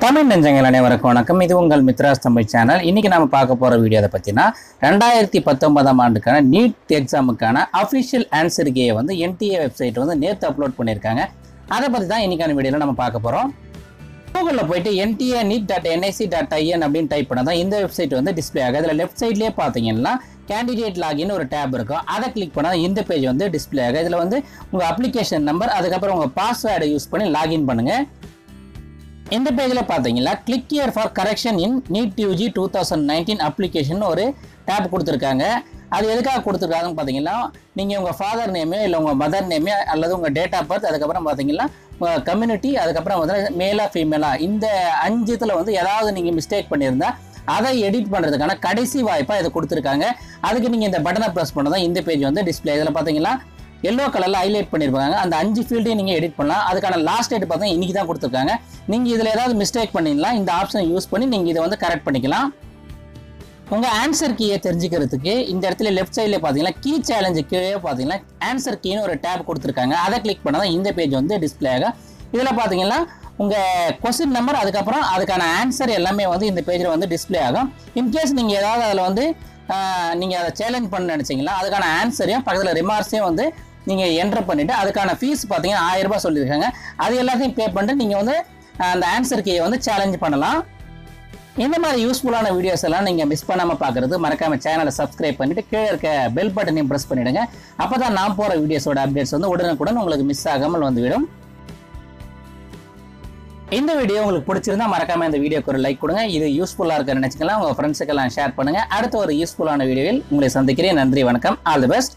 தமிழ் நெஞ்சங்கள் அனைவருக்கும் வணக்கம். இது உங்கள் மித்ராஸ் தமிழ் சேனல். இன்னைக்கு நம்ம பார்க்க போற வீடியோ அதை பத்தினா 2019 ஆண்டுக்கான நீட் எக்ஸாமுக்கான அஃபிஷியல் ஆன்சர் கீயை வந்து NTA வெப்சைட் வந்து நேற்று அப்லோட் பண்ணியிருக்காங்க. அதை பற்றி தான் இன்னைக்கான வீடியோவில் நம்ம பார்க்க போகிறோம். கூகுளில் போயிட்டு nta.nic.in அப்படின்னு டைப் பண்ணால் தான் இந்த வெப்சைட் வந்து டிஸ்பிளே ஆகும். அதில் லெஃப்ட் சைட்லேயே பார்த்தீங்கன்னா கேண்டிடேட் லாகின் ஒரு டேப் இருக்கும். அதை கிளிக் பண்ணால் இந்த பேஜ் வந்து டிஸ்பிளே ஆகும். இதில் வந்து உங்கள் அப்ளிகேஷன் நம்பர் அதுக்கப்புறம் உங்கள் பாஸ்வேர்டை யூஸ் பண்ணி லாகின் பண்ணுங்கள். இந்த பேஜில் பார்த்தீங்கன்னா click here for correction in NEET UG 2019 application ஒரு டேப் கொடுத்துருக்காங்க. அது எதுக்காக கொடுத்துருக்காங்கன்னு பார்த்தீங்கன்னா நீங்கள் உங்கள் ஃபாதர் நேமே இல்லை உங்கள் மதர் நேமே அல்லது உங்கள் டேட் ஆஃப் பர்த் அதுக்கப்புறம் பார்த்தீங்கன்னா உங்கள் கம்யூனிட்டி அதுக்கப்புறம் வந்து மேலா ஃபீமேலா இந்த 5 வந்து ஏதாவது நீங்கள் மிஸ்டேக் பண்ணியிருந்தால் அதை எடிட் பண்ணுறதுக்கான கடைசி வாய்ப்பாக இதை கொடுத்துருக்காங்க. அதுக்கு நீங்கள் இந்த பட்டனை ப்ரெஸ் பண்ணதான் இந்த பேஜ் வந்து டிஸ்பிளே. இதில் பார்த்தீங்கன்னா எல்லோ கலரில் ஹைலைட் பண்ணியிருப்பாங்க. அந்த 5 ஃபீல்டையும் நீங்கள் எடிட் பண்ணலாம். அதுக்கான லாஸ்ட் டேட் பார்த்தா இன்றைக்கி தான் கொடுத்துருக்காங்க. நீங்கள் இதில் ஏதாவது மிஸ்டேக் பண்ணிடலாம். இந்த ஆப்ஷனை யூஸ் பண்ணி நீங்கள் இதை வந்து கரெக்ட் பண்ணிக்கலாம். உங்கள் ஆன்சர் கீயை தெரிஞ்சுக்கிறதுக்கு இந்த இடத்துல லெஃப்ட் சைடில் பார்த்தீங்கன்னா கீ சேலஞ்சு கீழே பார்த்தீங்கன்னா ஆன்சர் கீன்னு ஒரு டேப் கொடுத்துருக்காங்க. அதை கிளிக் பண்ணால் தான் இந்த பேஜ் வந்து டிஸ்பிளே ஆகும். இதில் பார்த்தீங்கன்னா உங்கள் கொஸ்டின் நம்பர் அதுக்கப்புறம் அதுக்கான ஆன்சர் எல்லாமே வந்து இந்த பேஜில் வந்து டிஸ்பிளே ஆகும். இன்கேஸ் நீங்கள் ஏதாவது அதில் வந்து நீங்கள் அதை சேலஞ்ச் பண்ண நினச்சிங்கன்னா அதுக்கான ஆன்சரையும் பக்கத்தில் ரிமார்க்ஸையும் வந்து நீங்கள் என்டர் பண்ணிவிட்டு அதுக்கான ஃபீஸ் பார்த்தீங்கன்னா 1000 ரூபாய் சொல்லியிருக்காங்க. அது எல்லாத்தையும் பே பண்ணிட்டு நீங்கள் வந்து அந்த ஆன்சர் கீயை வந்து சேலஞ்ச் பண்ணலாம். இந்த மாதிரி யூஸ்ஃபுல்லான வீடியோஸ் எல்லாம் நீங்கள் மிஸ் பண்ணாமல் பார்க்குறது மறக்காமல் சேனலை சப்ஸ்கிரைப் பண்ணிவிட்டு கீழே இருக்க பெல் பட்டனையும் ப்ரெஸ் பண்ணிவிடுங்க. அப்போ தான் நான் போகிற வீடியோஸோட அப்டேட்ஸ் வந்து உடனுக்குடன் உங்களுக்கு மிஸ் ஆகாமல் வந்துவிடும். இந்த வீடியோ உங்களுக்கு பிடிச்சிருந்தா மறக்காம இந்த வீடியோக்கு ஒரு லைக் கொடுங்க. இது யூஸ்ஃபுல்லாக இருக்க நினைச்சுக்கலாம். உங்கள் ஃப்ரெண்ட்ஸுக்கெல்லாம் ஷேர் பண்ணுங்கள். அடுத்த ஒரு யூஸ்ஃபுல்லான வீடியோவில் உங்களை சந்திக்கிறேன். நன்றி, வணக்கம், ஆல் தி பெஸ்ட்.